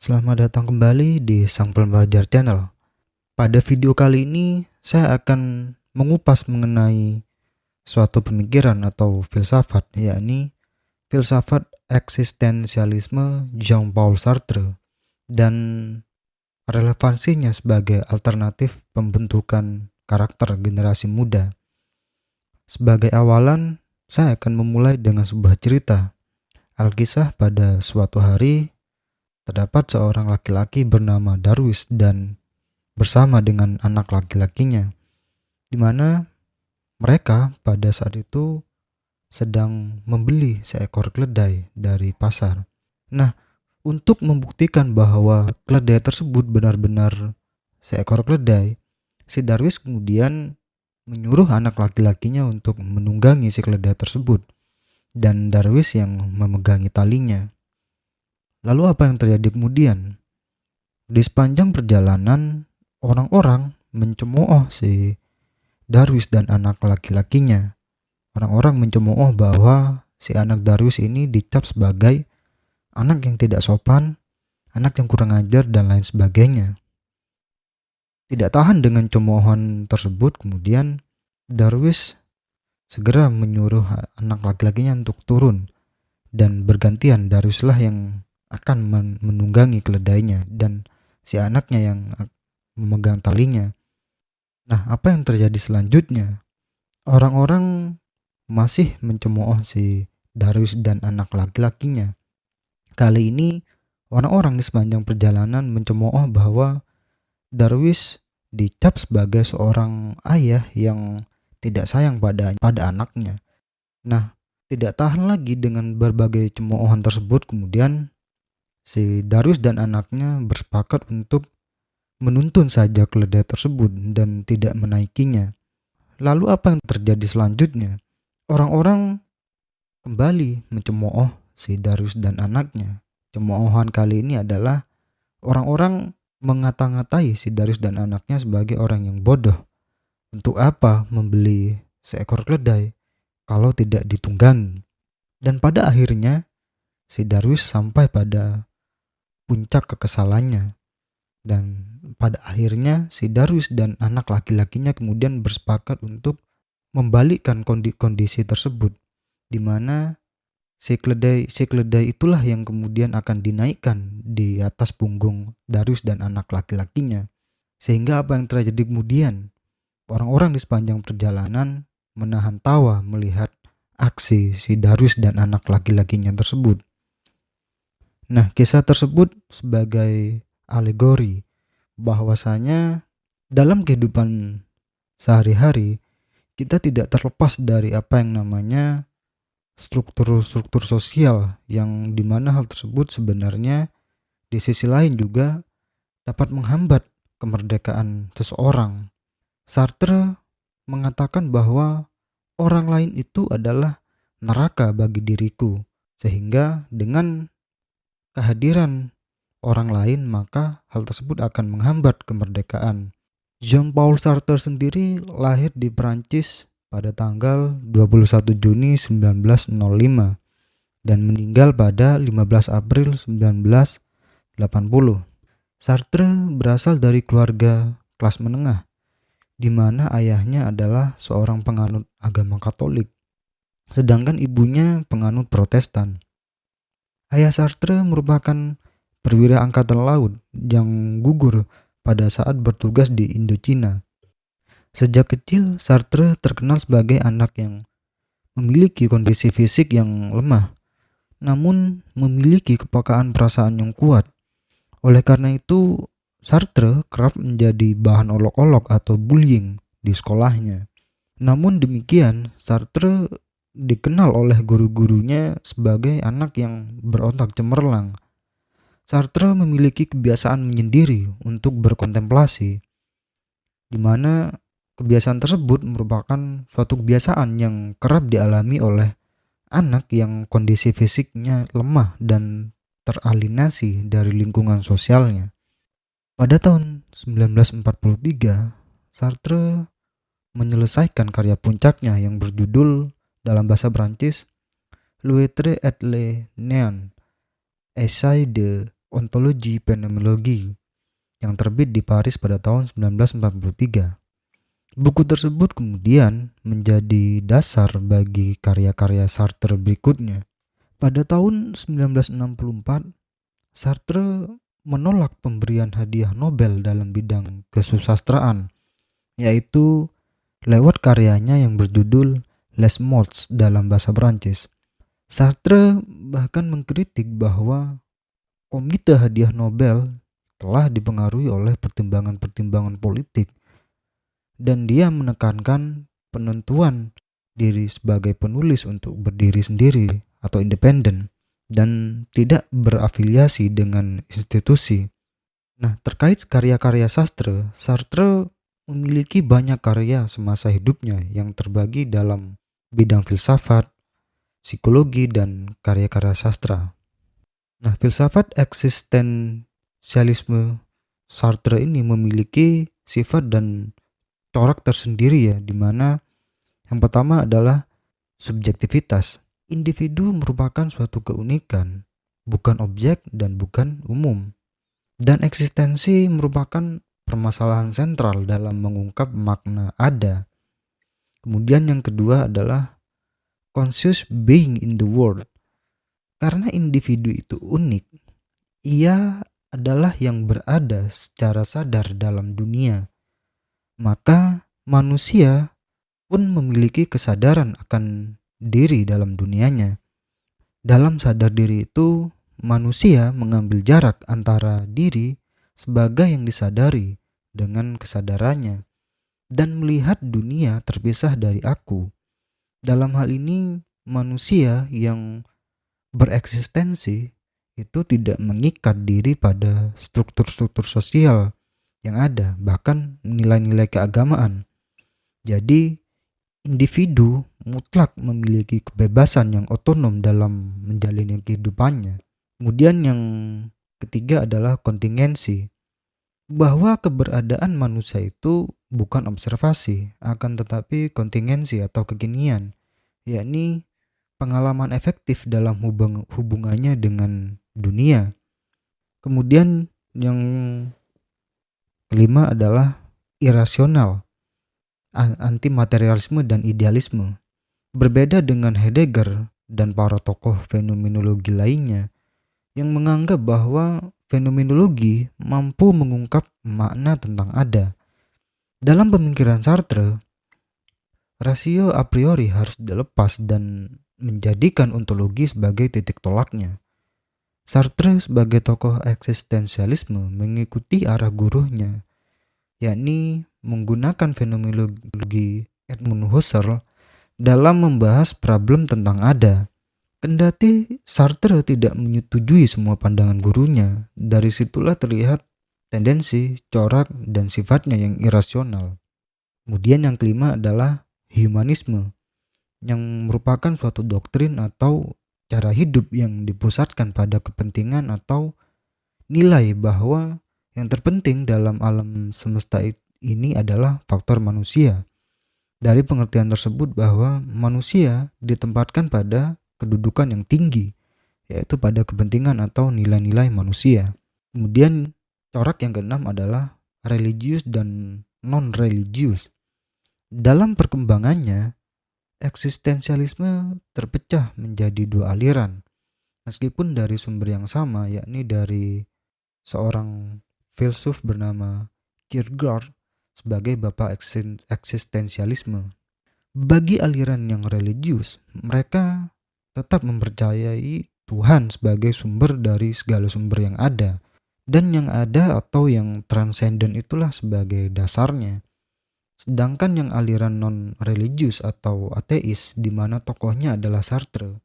Selamat datang kembali di Sang Pembelajar Channel. Pada video kali ini, saya akan mengupas mengenai suatu pemikiran atau filsafat, yakni filsafat eksistensialisme Jean-Paul Sartre dan relevansinya sebagai alternatif pembentukan karakter generasi muda. Sebagai awalan, saya akan memulai dengan sebuah cerita. Alkisah pada suatu hari, terdapat seorang laki-laki bernama Darwis dan bersama dengan anak laki-lakinya, di mana mereka pada saat itu sedang membeli seekor keledai dari pasar. Nah, untuk membuktikan bahwa keledai tersebut benar-benar seekor keledai, si Darwis kemudian menyuruh anak laki-lakinya untuk menunggangi si keledai tersebut, dan Darwis yang memegangi talinya. Lalu apa yang terjadi kemudian? Di sepanjang perjalanan, orang-orang mencemooh si Darwis dan anak laki-lakinya. Orang-orang mencemooh bahwa si anak Darwis ini dicap sebagai anak yang tidak sopan, anak yang kurang ajar, dan lain sebagainya. Tidak tahan dengan cemoohan tersebut, kemudian Darwis segera menyuruh anak laki-lakinya untuk turun, dan bergantian Darwislah yang akan menunggangi keledainya dan si anaknya yang memegang talinya. Nah, apa yang terjadi selanjutnya? Orang-orang masih mencemooh si Darwis dan anak laki-lakinya. Kali ini orang-orang di sepanjang perjalanan mencemooh bahwa Darwis dicap sebagai seorang ayah yang tidak sayang pada anaknya. Nah, tidak tahan lagi dengan berbagai cemoohan tersebut, kemudian si Darwis dan anaknya bersepakat untuk menuntun saja keledai tersebut dan tidak menaikinya. Lalu apa yang terjadi selanjutnya? Orang-orang kembali mencemooh si Darwis dan anaknya. Cemoohan kali ini adalah orang-orang mengata-ngatai si Darwis dan anaknya sebagai orang yang bodoh. Untuk apa membeli seekor keledai kalau tidak ditunggangi? Dan pada akhirnya si Darwis sampai pada puncak kekesalannya. Dan pada akhirnya si Darwis dan anak laki-lakinya kemudian bersepakat untuk membalikkan kondisi tersebut, di mana si keledai itulah yang kemudian akan dinaikkan di atas punggung Darwis dan anak laki-lakinya. Sehingga apa yang terjadi kemudian? Orang-orang di sepanjang perjalanan menahan tawa melihat aksi si Darwis dan anak laki-lakinya tersebut. Nah, kisah tersebut sebagai alegori bahwasanya dalam kehidupan sehari-hari kita tidak terlepas dari apa yang namanya struktur-struktur sosial, yang dimana hal tersebut sebenarnya di sisi lain juga dapat menghambat kemerdekaan seseorang. Sartre mengatakan bahwa orang lain itu adalah neraka bagi diriku, sehingga dengan kehadiran orang lain maka hal tersebut akan menghambat kemerdekaan. Jean-Paul Sartre sendiri lahir di Perancis pada tanggal 21 Juni 1905 dan meninggal pada 15 April 1980. Sartre berasal dari keluarga kelas menengah, di mana ayahnya adalah seorang penganut agama Katolik, sedangkan ibunya penganut Protestan. Ayah Sartre merupakan perwira angkatan laut yang gugur pada saat bertugas di Indochina. Sejak kecil, Sartre terkenal sebagai anak yang memiliki kondisi fisik yang lemah, namun memiliki kepekaan perasaan yang kuat. Oleh karena itu, Sartre kerap menjadi bahan olok-olok atau bullying di sekolahnya. Namun demikian, Sartre dikenal oleh guru-gurunya sebagai anak yang berotak cemerlang. Sartre memiliki kebiasaan menyendiri untuk berkontemplasi, di mana kebiasaan tersebut merupakan suatu kebiasaan yang kerap dialami oleh anak yang kondisi fisiknya lemah dan teralinasi dari lingkungan sosialnya. Pada tahun 1943, Sartre menyelesaikan karya puncaknya yang berjudul dalam bahasa Prancis L'Être et le Néant, Essai de Ontologi Fenomenologi yang terbit di Paris pada tahun 1943. Buku tersebut kemudian menjadi dasar bagi karya-karya Sartre berikutnya. Pada tahun 1964, Sartre menolak pemberian hadiah Nobel dalam bidang kesusastraan, yaitu lewat karyanya yang berjudul Les Mots dalam bahasa Prancis. Sartre bahkan mengkritik bahwa Komite Hadiah Nobel telah dipengaruhi oleh pertimbangan-pertimbangan politik, dan dia menekankan penentuan diri sebagai penulis untuk berdiri sendiri atau independen dan tidak berafiliasi dengan institusi. Nah, terkait karya-karya sastra, Sartre memiliki banyak karya semasa hidupnya yang terbagi dalam bidang filsafat, psikologi, dan karya-karya sastra. Nah, filsafat eksistensialisme Sartre ini memiliki sifat dan corak tersendiri ya, di mana yang pertama adalah subjektivitas. Individu merupakan suatu keunikan, bukan objek dan bukan umum. Dan eksistensi merupakan permasalahan sentral dalam mengungkap makna ada. Kemudian yang kedua adalah conscious being in the world. Karena individu itu unik, ia adalah yang berada secara sadar dalam dunia. Maka manusia pun memiliki kesadaran akan diri dalam dunianya. Dalam sadar diri itu, manusia mengambil jarak antara diri sebagai yang disadari dengan kesadarannya dan melihat dunia terpisah dari aku. Dalam hal ini, manusia yang bereksistensi itu tidak mengikat diri pada struktur-struktur sosial yang ada, bahkan nilai-nilai keagamaan. Jadi, individu mutlak memiliki kebebasan yang otonom dalam menjalani kehidupannya. Kemudian yang ketiga adalah kontingensi, bahwa keberadaan manusia itu bukan observasi, akan tetapi kontingensi atau kekinian, yakni pengalaman efektif dalam hubungannya dengan dunia. Kemudian yang kelima adalah irasional, anti-materialisme dan idealisme. Berbeda dengan Heidegger dan para tokoh fenomenologi lainnya yang menganggap bahwa fenomenologi mampu mengungkap makna tentang ada. Dalam pemikiran Sartre, rasio a priori harus dilepas dan menjadikan ontologi sebagai titik tolaknya. Sartre sebagai tokoh eksistensialisme mengikuti arah gurunya, yakni menggunakan fenomenologi Edmund Husserl dalam membahas problem tentang ada. Kendati Sartre tidak menyetujui semua pandangan gurunya, dari situlah terlihat tendensi, corak, dan sifatnya yang irasional. Kemudian yang kelima adalah humanisme, yang merupakan suatu doktrin atau cara hidup yang dipusatkan pada kepentingan atau nilai bahwa yang terpenting dalam alam semesta ini adalah faktor manusia. Dari pengertian tersebut bahwa manusia ditempatkan pada kedudukan yang tinggi, yaitu pada kepentingan atau nilai-nilai manusia. Kemudian corak yang keenam adalah religius dan non-religius. Dalam perkembangannya, eksistensialisme terpecah menjadi dua aliran, meskipun dari sumber yang sama, yakni dari seorang filsuf bernama Kierkegaard sebagai bapak eksistensialisme. Bagi aliran yang religius, mereka tetap mempercayai Tuhan sebagai sumber dari segala sumber yang ada, dan yang ada atau yang transenden itulah sebagai dasarnya. Sedangkan yang aliran non-religius atau ateis, di mana tokohnya adalah Sartre,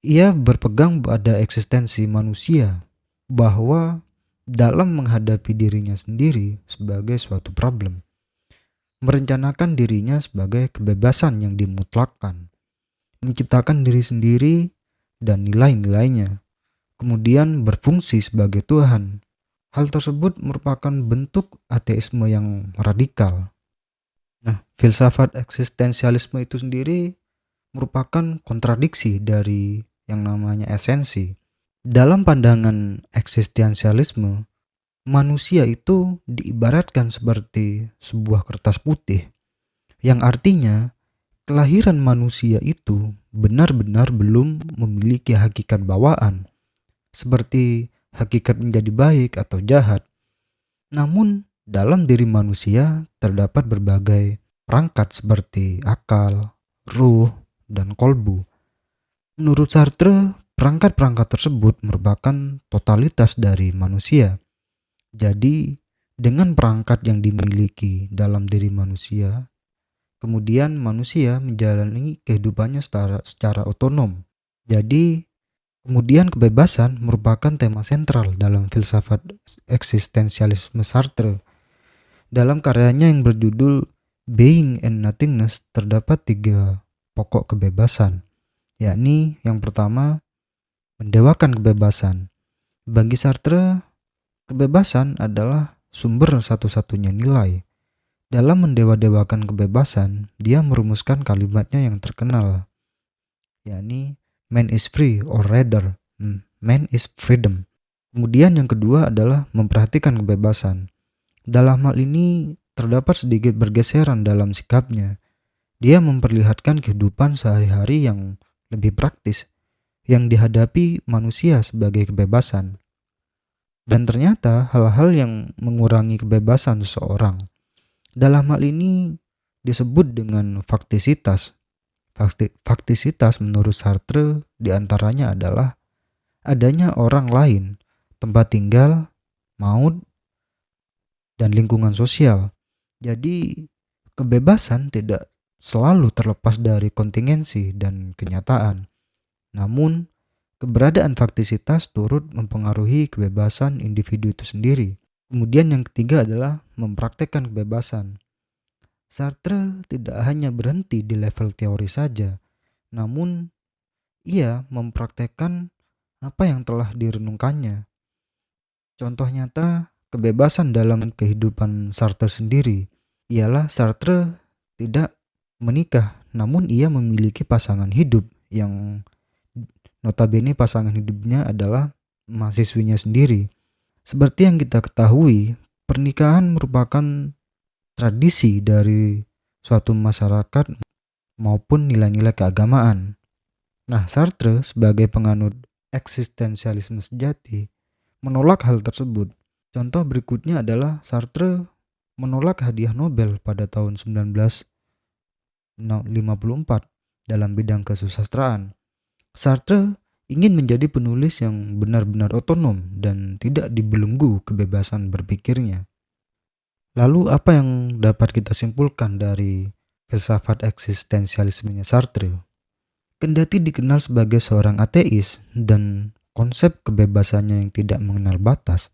ia berpegang pada eksistensi manusia, bahwa dalam menghadapi dirinya sendiri sebagai suatu problem, merencanakan dirinya sebagai kebebasan yang dimutlakkan, menciptakan diri sendiri dan nilai-nilainya, kemudian berfungsi sebagai Tuhan. Hal tersebut merupakan bentuk ateisme yang radikal. Nah, filsafat eksistensialisme itu sendiri merupakan kontradiksi dari yang namanya esensi. Dalam pandangan eksistensialisme, manusia itu diibaratkan seperti sebuah kertas putih, yang artinya kelahiran manusia itu benar-benar belum memiliki hakikat bawaan, seperti hakikat menjadi baik atau jahat. Namun, dalam diri manusia terdapat berbagai perangkat seperti akal, ruh, dan kolbu. Menurut Sartre, perangkat-perangkat tersebut merupakan totalitas dari manusia. Jadi, dengan perangkat yang dimiliki dalam diri manusia, kemudian manusia menjalani kehidupannya secara otonom. Jadi, kemudian kebebasan merupakan tema sentral dalam filsafat eksistensialisme Sartre. Dalam karyanya yang berjudul Being and Nothingness terdapat 3 pokok kebebasan, yakni yang pertama, mendewakan kebebasan. Bagi Sartre, kebebasan adalah sumber satu-satunya nilai. Dalam mendewa-dewakan kebebasan, dia merumuskan kalimatnya yang terkenal, yakni man is free or rather, man is freedom. Kemudian yang kedua adalah memperhatikan kebebasan. Dalam hal ini terdapat sedikit bergeseran dalam sikapnya. Dia memperlihatkan kehidupan sehari-hari yang lebih praktis, yang dihadapi manusia sebagai kebebasan. Dan ternyata hal-hal yang mengurangi kebebasan seseorang. Dalam hal ini disebut dengan faktisitas. Faktisitas menurut Sartre diantaranya adalah adanya orang lain, tempat tinggal, maut, dan lingkungan sosial. Jadi kebebasan tidak selalu terlepas dari kontingensi dan kenyataan. Namun keberadaan faktisitas turut mempengaruhi kebebasan individu itu sendiri. Kemudian yang ketiga adalah mempraktekkan kebebasan. Sartre tidak hanya berhenti di level teori saja, namun ia mempraktekkan apa yang telah direnungkannya. Contoh nyata kebebasan dalam kehidupan Sartre sendiri ialah Sartre tidak menikah, namun ia memiliki pasangan hidup yang notabene pasangan hidupnya adalah mahasiswinya sendiri. Seperti yang kita ketahui, pernikahan merupakan tradisi dari suatu masyarakat maupun nilai-nilai keagamaan. Nah, Sartre sebagai penganut eksistensialisme sejati menolak hal tersebut. Contoh berikutnya adalah Sartre menolak hadiah Nobel pada tahun 1954 dalam bidang kesusastraan. Sartre ingin menjadi penulis yang benar-benar otonom dan tidak dibelenggu kebebasan berpikirnya. Lalu apa yang dapat kita simpulkan dari filsafat eksistensialismenya Sartre? Kendati dikenal sebagai seorang ateis dan konsep kebebasannya yang tidak mengenal batas,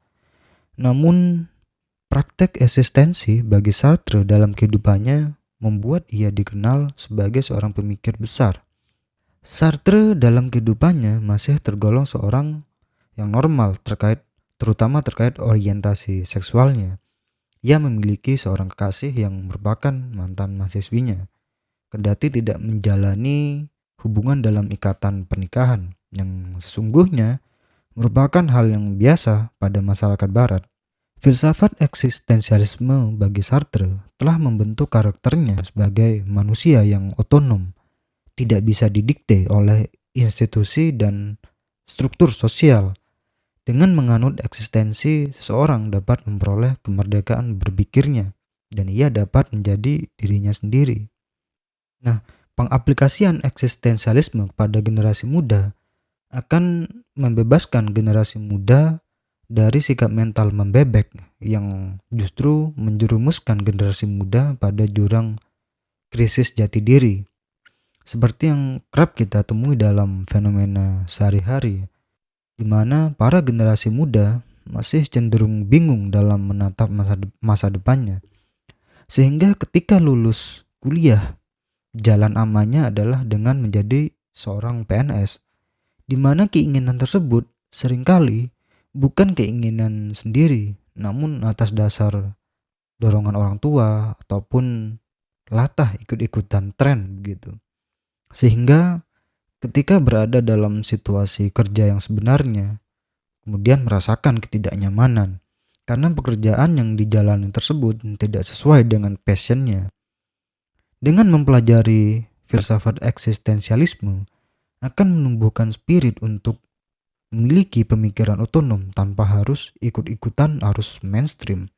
namun praktek eksistensi bagi Sartre dalam kehidupannya membuat ia dikenal sebagai seorang pemikir besar. Sartre dalam kehidupannya masih tergolong seorang yang normal terutama terkait orientasi seksualnya. Ia memiliki seorang kekasih yang merupakan mantan mahasiswinya. Kendati tidak menjalani hubungan dalam ikatan pernikahan yang sesungguhnya merupakan hal yang biasa pada masyarakat barat. Filsafat eksistensialisme bagi Sartre telah membentuk karakternya sebagai manusia yang otonom, tidak bisa didikte oleh institusi dan struktur sosial. Dengan menganut eksistensi, seseorang dapat memperoleh kemerdekaan berpikirnya dan ia dapat menjadi dirinya sendiri. Nah, pengaplikasian eksistensialisme kepada generasi muda akan membebaskan generasi muda dari sikap mental membebek yang justru menjerumuskan generasi muda pada jurang krisis jati diri. Seperti yang kerap kita temui dalam fenomena sehari-hari, di mana para generasi muda masih cenderung bingung dalam menatap masa depannya. Sehingga ketika lulus kuliah, jalan amannya adalah dengan menjadi seorang PNS, di mana keinginan tersebut seringkali bukan keinginan sendiri, namun atas dasar dorongan orang tua ataupun latah ikut-ikutan tren begitu. Sehingga Ketika berada dalam situasi kerja yang sebenarnya, kemudian merasakan ketidaknyamanan karena pekerjaan yang dijalani tersebut tidak sesuai dengan passionnya. Dengan mempelajari filsafat eksistensialisme akan menumbuhkan spirit untuk memiliki pemikiran otonom tanpa harus ikut-ikutan arus mainstream.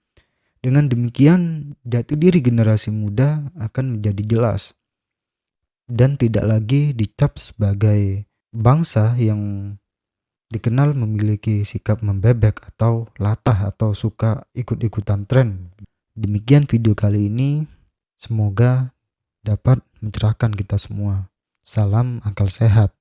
Dengan demikian, jati diri generasi muda akan menjadi jelas dan tidak lagi dicap sebagai bangsa yang dikenal memiliki sikap membebek atau latah atau suka ikut-ikutan tren. Demikian video kali ini, semoga dapat mencerahkan kita semua. Salam akal sehat.